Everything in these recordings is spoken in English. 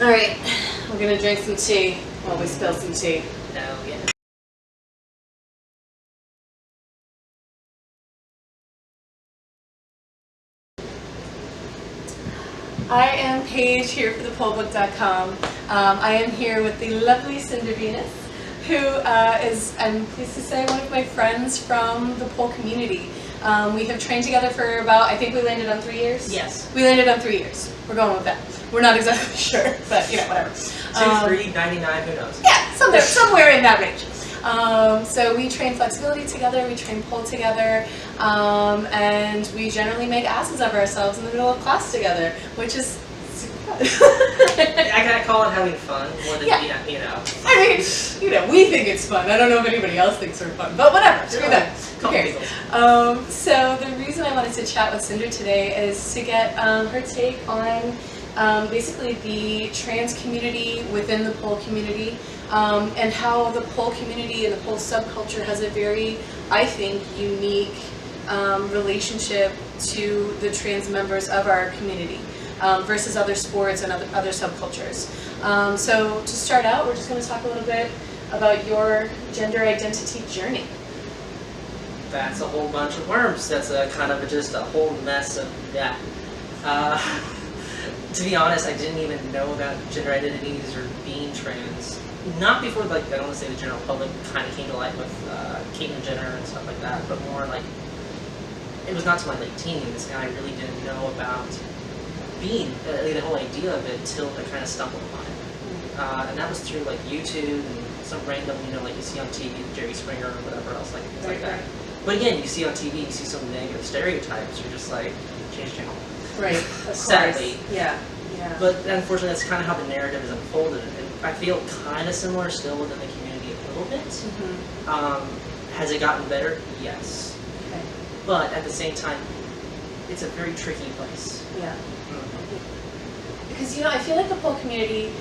Alright, we're gonna drink some tea while we spill some tea. Oh, yeah. I am Paige here for thepollbook.com. I am here with the lovely Cinder Venus, who is, I'm pleased to say, one of my friends from the pole community. We have trained together for about, I think we landed on 3 years? Yes. We landed on 3 years. We're going with that. We're not exactly sure, but you know, whatever. 2, 3, 99, who knows? Yeah, somewhere in that range. So we train flexibility together, we train pole together, and we generally make asses of ourselves in the middle of class together, which is super fun. I gotta call it having fun more than you know. I mean, you know, we think it's fun. I don't know if anybody else thinks we're fun, but whatever. Screw them. Who cares? So the reason I wanted to chat with Cinder today is to get her take on basically the trans community within the pole community, and how the pole community and the pole subculture has a very, I think, unique relationship to the trans members of our community versus other sports and other subcultures. So to start out, we're just going to talk a little bit about your gender identity journey. That's a whole bunch of worms. That's just a whole mess of that. To be honest, I didn't even know about gender identities or being trans. Not before, like, I don't want to say the general public kind of came to light with Caitlyn Jenner and stuff like that, but more like, it was not till my late teens, and I really didn't know about being, the whole idea of it, till I kind of stumbled upon it. And that was through, like, YouTube and some random, like you see on TV, Jerry Springer or whatever else, like, things like that. But again, you see on TV, you see some negative stereotypes, you're just like, change channel. Right, of course. Sadly. Yeah. But unfortunately, that's kind of how the narrative is unfolded. And I feel kind of similar still within the community a little bit. Mm-hmm. Has it gotten better? Yes. Okay. But at the same time, it's a very tricky place. Yeah. Mm-hmm. Because, I feel like the pole community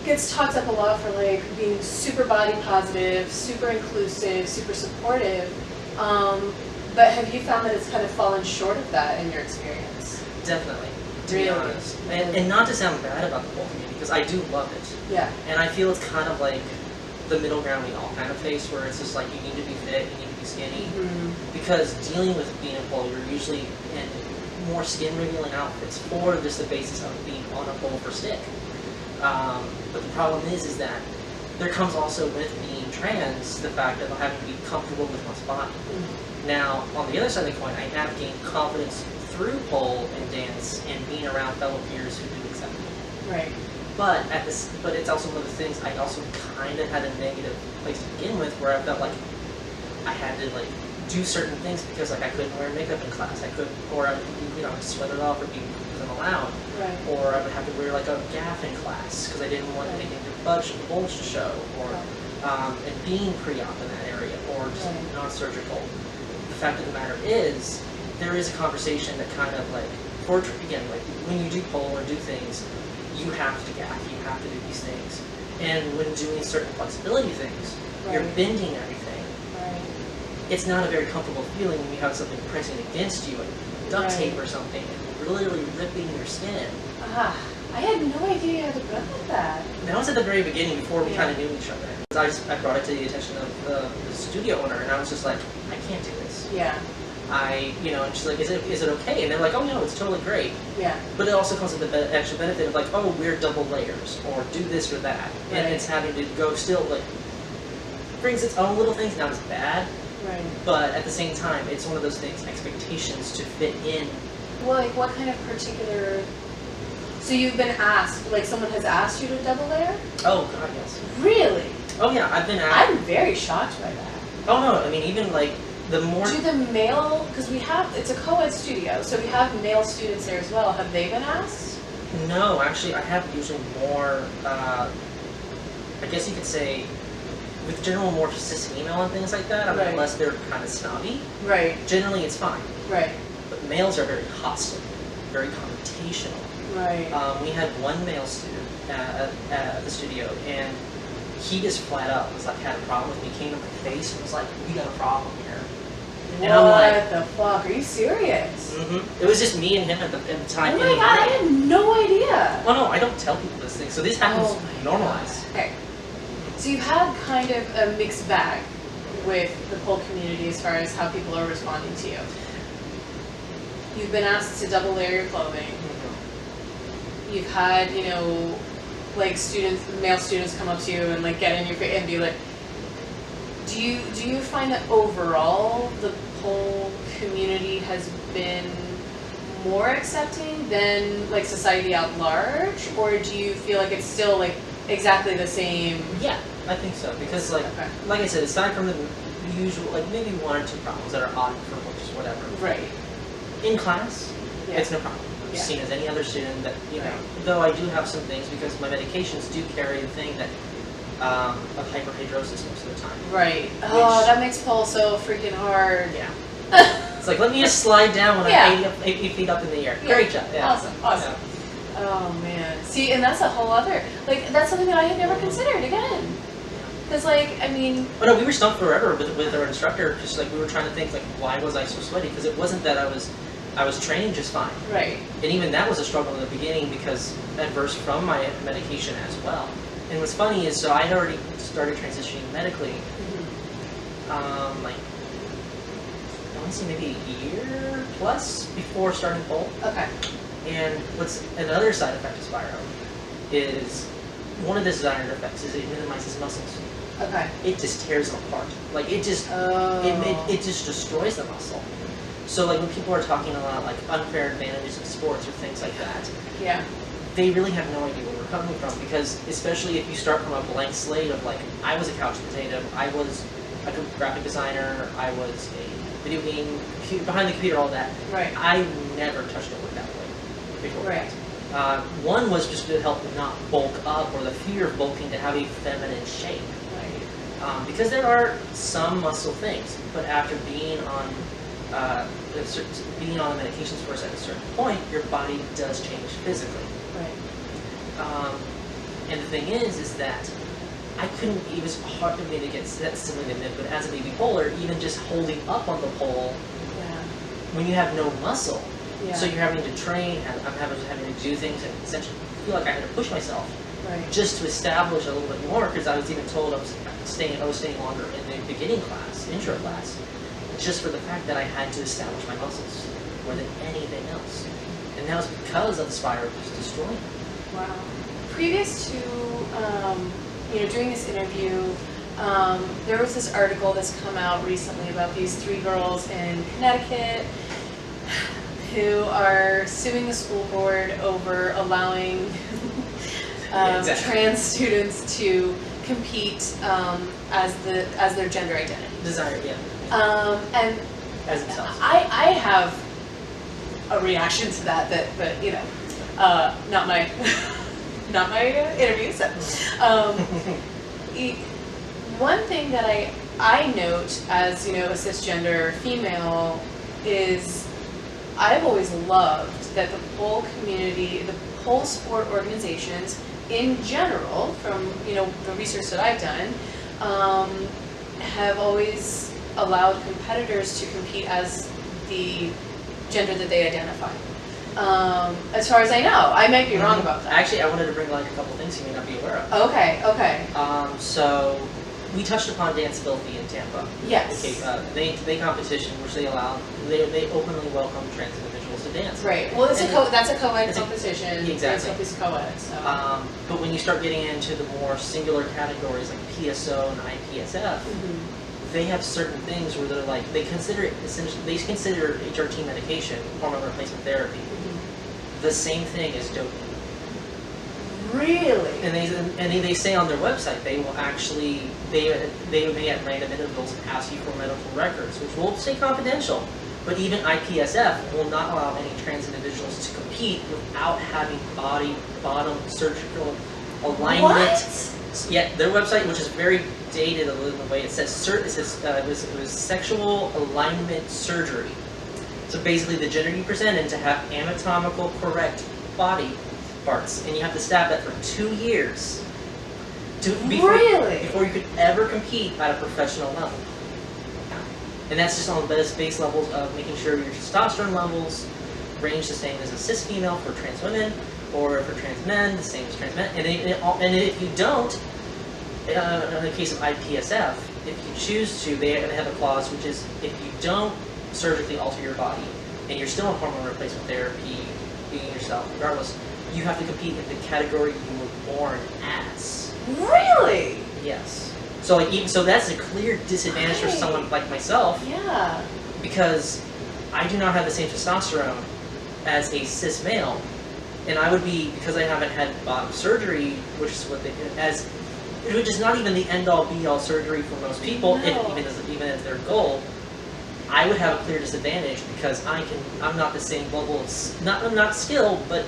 gets talked up a lot for like being super body positive, super inclusive, super supportive. But have you found that it's kind of fallen short of that in your experience? Definitely, to be honest. And not to sound bad about the pole community, because I do love it. Yeah. And I feel it's kind of like the middle ground we all kind of face, where it's just like you need to be fit, you need to be skinny. Mm-hmm. Because dealing with being a pole, you're usually in more skin revealing outfits for just the basis of being on a pole for stick. But the problem is that there comes also with being trans the fact of having to be comfortable with one's body. Mm-hmm. Now, on the other side of the coin, I have gained confidence through pole and dance and being around fellow peers who do accept me. Right. But it's also one of the things I also kind of had a negative place to begin with, where I felt like I had to like do certain things because like I couldn't wear makeup in class, or I would sweat it off or wasn't allowed, right. Or I would have to wear like a gaff in class because I didn't want anything to bulge to show, or and being pre-op in that area, or just non-surgical. The fact of the matter is, there is a conversation that kind of like, again, like when you do pole or do things, you have to gaff, you have to do these things. And when doing certain flexibility things, you're bending everything. Right. It's not a very comfortable feeling when you have something pressing against you, like duct tape or something, and literally ripping your skin. I had no idea you had to put up with that. That was at the very beginning, before we kind of knew each other. I brought it to the attention of the studio owner, and I was just like, I can't do this. Yeah. And she's like, is it okay? And they're like, oh no, it's totally great. Yeah. But it also comes with the extra benefit of like, oh, we're double layers, or do this or that. Right. And it's having to go still, like, brings its own little things, not as bad. Right. But at the same time, it's one of those things, expectations to fit in. Well, like what kind of particular... So you've been asked, like someone has asked you to double layer? Oh god, yes. Really? Oh yeah, I've been asked. I'm very shocked by that. Oh no, I mean even like the more... Do the male, because it's a co-ed studio, so we have male students there as well. Have they been asked? No, actually I have usually more, I guess you could say, with general more cis female and things like that, I mean, unless they're kind of snobby. Right. Generally it's fine. Right. But males are very hostile, very confrontational. Right. We had one male student at the studio, and he just flat out was like, had a problem with me, came to my face and was like, we got a problem here. And And I'm like, what the fuck? Are you serious? It was just me and him at the time. Oh my god, I had no idea. Well, no, I don't tell people this thing, so this happens normalized. Okay, so you've had kind of a mixed bag with the pole community as far as how people are responding to you. You've been asked to double layer your clothing. You've had, you know, like male students come up to you and like get in your face and be like, do you find that overall the pole community has been more accepting than like society at large, or do you feel like it's still like exactly the same? Yeah, I think so, because like I said, aside from the usual, like maybe one or two problems that are odd for just whatever. Right. In class, it's no problem. I'm seen as any other student that, you know, though I do have some things because my medications do carry the thing that of hyperhidrosis most of the time. Right. Oh, that makes pole so freaking hard. Yeah. It's like, let me just slide down when I'm 8 feet up in the air. Great job. Yeah. Awesome. Awesome. Yeah. Oh man. See, and that's a whole other, like, that's something that I had never considered again. Because, like, I mean... Oh no, we were stumped forever with our instructor, just like we were trying to think, like, why was I so sweaty? Because it wasn't that I was training just fine. Right. And even that was a struggle in the beginning because adverse from my medication as well. And what's funny is, so I had already started transitioning medically, like, I want to say maybe a year plus before starting pole. Okay. And what's another side effect of Spiro is one of the desired effects is it minimizes muscles. Okay. It just tears them apart. Like it just it just destroys the muscle. So like when people are talking about like unfair advantages of sports or things like that, they really have no idea where we're coming from, because especially if you start from a blank slate of like, I was a couch potato, I was a graphic designer, I was a video game behind the computer, all that. Right. I never touched a workout weight before that. One was just to help not bulk up, or the fear of bulking, to have a feminine shape. Right. Because there are some muscle things, but after being on the medications for us at a certain point, your body does change physically. Right. And the thing is that I couldn't, it was hard for me to get, that's silly to admit, but as a baby poler, even just holding up on the pole, when you have no muscle, so you're having to train, and I'm having to do things, and essentially feel like I had to push myself just to establish a little bit more, because I was even told I was staying longer in the beginning class, intro class, just for the fact that I had to establish my muscles more than anything else. And that was because of the Spiro just destroying them. Wow. Previous to, doing this interview, there was this article that's come out recently about these 3 girls in Connecticut who are suing the school board over allowing trans students to compete as their gender identity. Desire, and as themselves. I have a reaction to that, but you know, not my not my interview. So, one thing that I note as, you know, a cisgender female is I've always loved that the pole community, the pole sport organizations in general, from, you know, the research that I've done, have always allowed competitors to compete as the gender that they identify. As far as I know, I might be wrong about that. Actually, I wanted to bring like a couple things you may not be aware of. Okay, okay. So we touched upon Dance Filthy in Tampa. Yes. Okay, they competition which they they openly welcome trans individuals to dance. Right. Well, that's a co-ed competition. Exactly. Dance Filthy's co-ed. So. But when you start getting into the more singular categories like PSO and IPSF, they have certain things where they're like, they consider HRT medication, hormone replacement therapy, the same thing as doping. Really? And they say on their website they will actually, they may at random intervals ask you for medical records, which will stay confidential. But even IPSF will not allow any trans individuals to compete without having bottom surgical alignment. What? Yeah, their website, which is very dated in the way it says, it was sexual alignment surgery. So basically the gender you presented to have anatomical correct body parts, and you have to stab that for 2 years before you could ever compete at a professional level. And that's just on the base levels of making sure your testosterone levels range the same as a cis female for trans women, or for trans men, the same as trans men. And if you don't, in the case of IPSF, if you choose to, they have a clause which is if you don't surgically alter your body and you're still on hormone replacement therapy, being yourself, regardless, you have to compete in the category you were born as. Really? Yes. So so that's a clear disadvantage for someone like myself. Yeah. Because I do not have the same testosterone as a cis male, and I would be, because I haven't had bottom surgery, which is what they which is not even the end-all be-all surgery for most people, No. even as their goal. I would have a clear disadvantage because I'm not the same level of I'm not skilled, but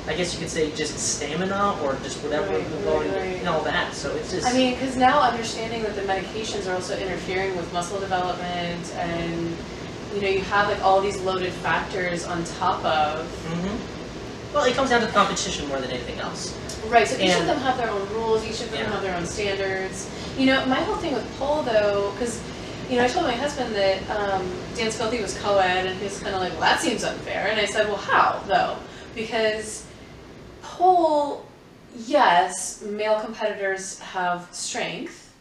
I guess you could say just stamina or just whatever, Right. and all that. So it's just. I mean, because now understanding that the medications are also interfering with muscle development, and you have like all these loaded factors on top of. Mm-hmm. Well, it comes down to competition more than anything else. Right. So each of them have their own rules. Each of them Yeah. have their own standards. My whole thing with pole though, because. I told my husband that Dance Filthy was co-ed, and he was kind of like, well, that seems unfair. And I said, well, how, though? Because pole, yes, male competitors have strength,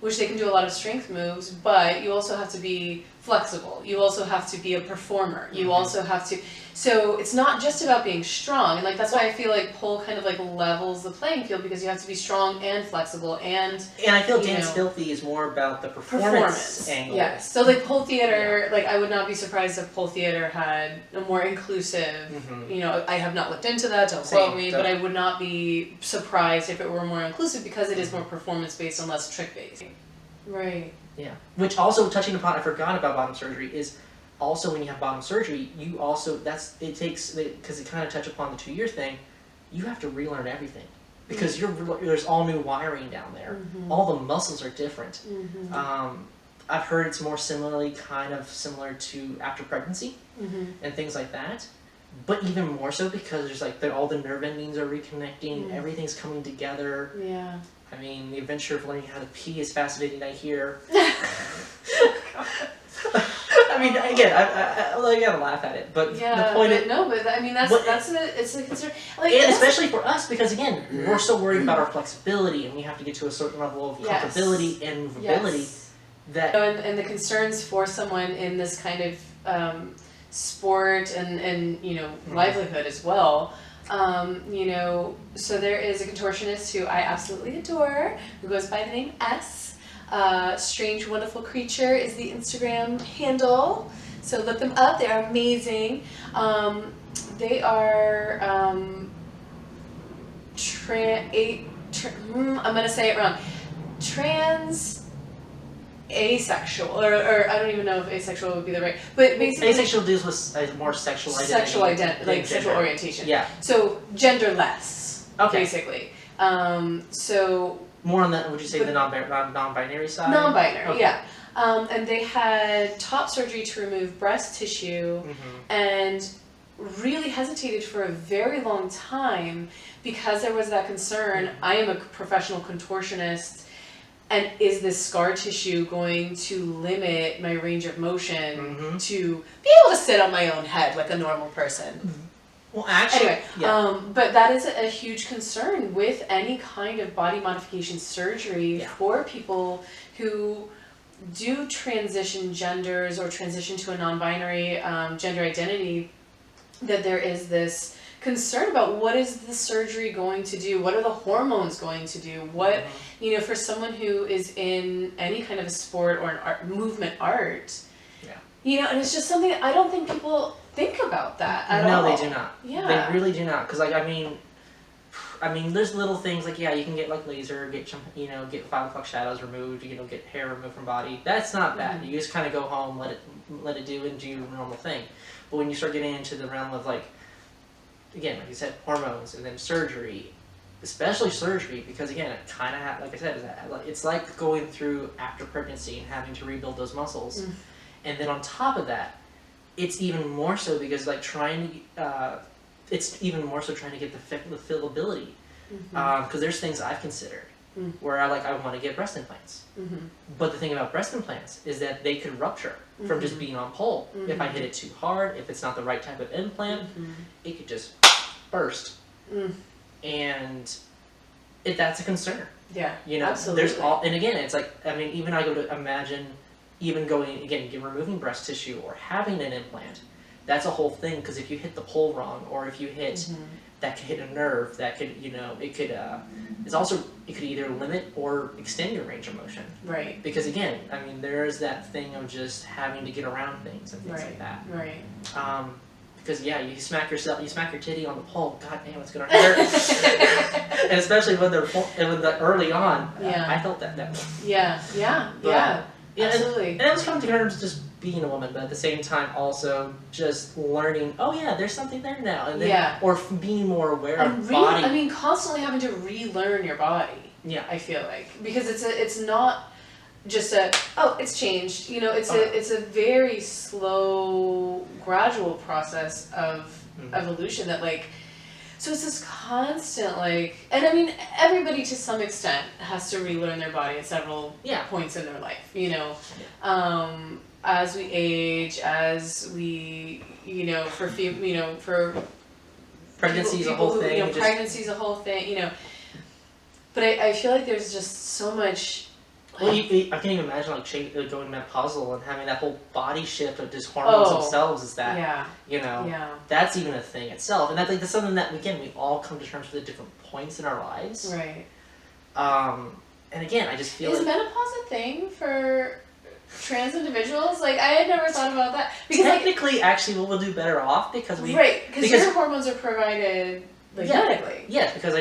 which they can do a lot of strength moves, but you also have to be flexible. You also have to be a performer. You also have to... So it's not just about being strong, and that's why I feel like pole kind of levels the playing field, because you have to be strong and flexible and I feel Dance Filthy is more about the performance angle. Yes. So pole theater, I would not be surprised if pole theater had a more inclusive. I have not looked into that, don't quote me, but I would not be surprised if it were more inclusive, because it is more performance based and less trick based. Right. Yeah. Which also, touching upon, I forgot about bottom surgery, is also when you have bottom surgery, you also, because it kind of touch upon the 2-year thing, you have to relearn everything. Because there's all new wiring down there. All the muscles are different. I've heard it's more kind of similar to after pregnancy and things like that. But even more so because there's all the nerve endings are reconnecting, everything's coming together. Yeah. I mean, the adventure of learning how to pee is fascinating, I hear. I mean, again, I gotta laugh at it, but the point is... No, but I mean, it's a concern. And especially for us, because again, we're so worried about our flexibility, and we have to get to a certain level of comfortability and movability that... And the concerns for someone in this kind of sport and livelihood as well. So there is a contortionist who I absolutely adore, who goes by the name S. Strange Wonderful Creature is the Instagram handle, so look them up. They are amazing. They are I'm gonna say it wrong. Trans asexual, or I don't even know if asexual would be the right, but basically asexual deals with more sexual identity. Sexual identity, sexual orientation. Yeah. So genderless, basically. So. More on the, would you say, the non-binary side? Non-binary, yeah. And they had top surgery to remove breast tissue, and really hesitated for a very long time because there was that concern. I am a professional contortionist, and is this scar tissue going to limit my range of motion to be able to sit on my own head like a normal person? Well, actually, anyway, but that is a huge concern with any kind of body modification surgery for people who do transition genders or transition to a non-binary gender identity, that there is this concern about what is the surgery going to do, what are the hormones going to do, what, for someone who is in any kind of a sport or an movement art, and it's just something that I don't think people think about that at all. No, they do not. Yeah. They really do not. Because, I mean, there's little things you can get laser, get 5 o'clock shadows removed, get hair removed from body. That's not bad. You just kind of go home, let it do your normal thing. But when you start getting into the realm of again, like you said, hormones and then surgery, especially surgery, because again, it kind of like I said, it's like going through after pregnancy and having to rebuild those muscles. And then on top of that, it's even more so because it's even more so trying to get the fillability, because there's things I've considered where I want to get breast implants. But the thing about breast implants is that they could rupture from just being on pole. If I hit it too hard, if it's not the right type of implant, it could just burst. And that's a concern. Yeah, you know, absolutely. there's and again, it's like, I mean, even I go to imagine even removing breast tissue or having an implant. That's a whole thing, because if you hit the pole wrong, or if you hit, that could hit a nerve, that could, it could, it could either limit or extend your range of motion. Right. Because again, I mean, there's that thing of just having to get around things and things like that. Right. Because you smack your titty on the pole, god damn, it's gonna hurt. And especially when they're early on, I felt that. Yeah, absolutely. And it was coming to terms just being a woman, but at the same time also just learning, oh yeah, there's something there now, and then or being more aware of body. I mean, constantly having to relearn your body. Yeah, I feel like, because it's not just it's changed. You know, it's a very slow, gradual process of evolution that so it's this constant and I mean, everybody to some extent has to relearn their body at several points in their life. You know, as we age, as we for pregnancy's a whole thing. Pregnancy's a whole thing. You know, but I feel like there's just so much. Well, I can't even imagine going menopausal and having that whole body shift of just hormones themselves. Is that that's even a thing itself, and that's something that we all come to terms with at different points in our lives. Right. And again, I just feel is menopause a thing for trans individuals? I had never thought about that. Because technically, actually, we'll do better off because because your hormones are provided. Medically. Yes, because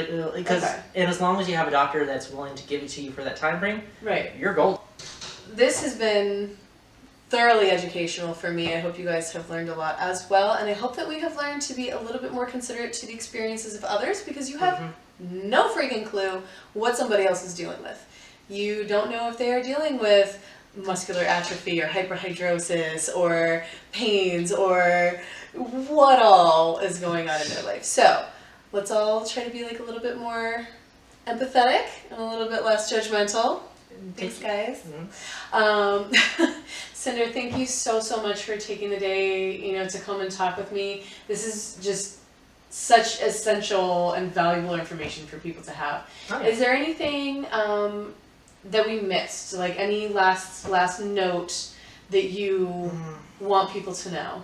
and as long as you have a doctor that's willing to give it to you for that time frame, you're golden. This has been thoroughly educational for me. I hope you guys have learned a lot as well, and I hope that we have learned to be a little bit more considerate to the experiences of others, because you have no freaking clue what somebody else is dealing with. You don't know if they are dealing with muscular atrophy or hyperhidrosis or pains or what all is going on in their life. So let's all try to be a little bit more empathetic and a little bit less judgmental. Thanks, guys. Cinder, thank you so much for taking the day, to come and talk with me. This is just such essential and valuable information for people to have. Is there anything that we missed? Any last note that you want people to know?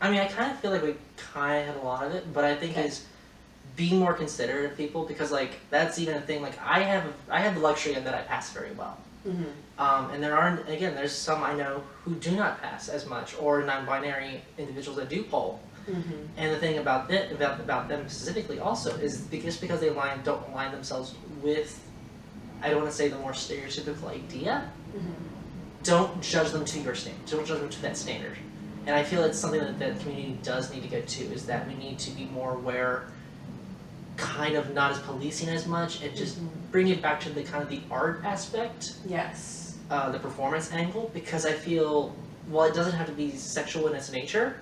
I mean, I kind of feel like we kind of had a lot of it, but I think is be more considerate of people, because that's even a thing. I have the luxury in that I pass very well, and there's some I know who do not pass as much, or non-binary individuals that do pole. And the thing about them specifically also is just because they don't align themselves with, I don't want to say the more stereotypical idea, don't judge them to your standard. Don't judge them to that standard. And I feel it's something that the community does need to get to, is that we need to be more aware, kind of not as policing as much, and just bring it back to the kind of the art aspect. Yes. The performance angle, because I feel, while it doesn't have to be sexual in its nature,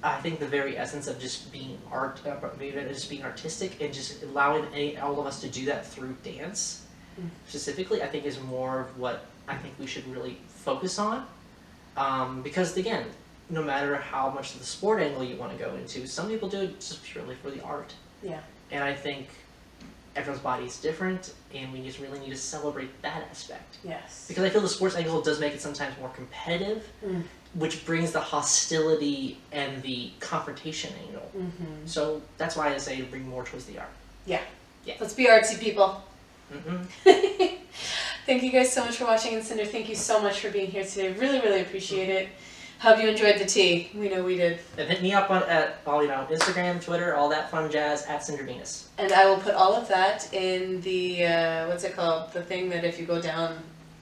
I think the very essence of just being just being artistic and just allowing all of us to do that through dance, specifically, I think is more of what I think we should really focus on. Because again, no matter how much of the sport angle you want to go into, some people do it just purely for the art. Yeah. And I think everyone's body is different, and we just really need to celebrate that aspect. Yes. Because I feel the sports angle does make it sometimes more competitive, which brings the hostility and the confrontation angle. So that's why I say to bring more towards the art. Yeah. Let's be artsy, people. Thank you guys so much for watching, and Cinder, thank you so much for being here today. Really, really appreciate it. Hope you enjoyed the tea. We know we did. And hit me up at Instagram, Twitter, all that fun jazz at Cinder Venus. And I will put all of that in the what's it called? The thing that if you go down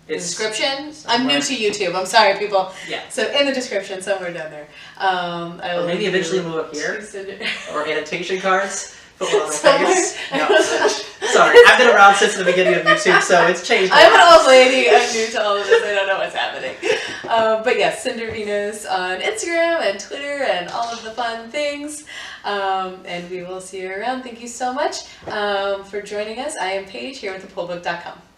the description. I'm new to YouTube. I'm sorry, people. Yeah. So in the description, somewhere down there. I will or maybe eventually move up here. Or annotation cards. Put one on my face. No. Sorry, I've been around since the beginning of YouTube, so it's changed. I'm an old lady. I'm new to all of this. I don't know what's happening. But yes, Cinder Venus on Instagram and Twitter and all of the fun things. And we will see you around. Thank you so much for joining us. I am Paige here with thepullbook.com.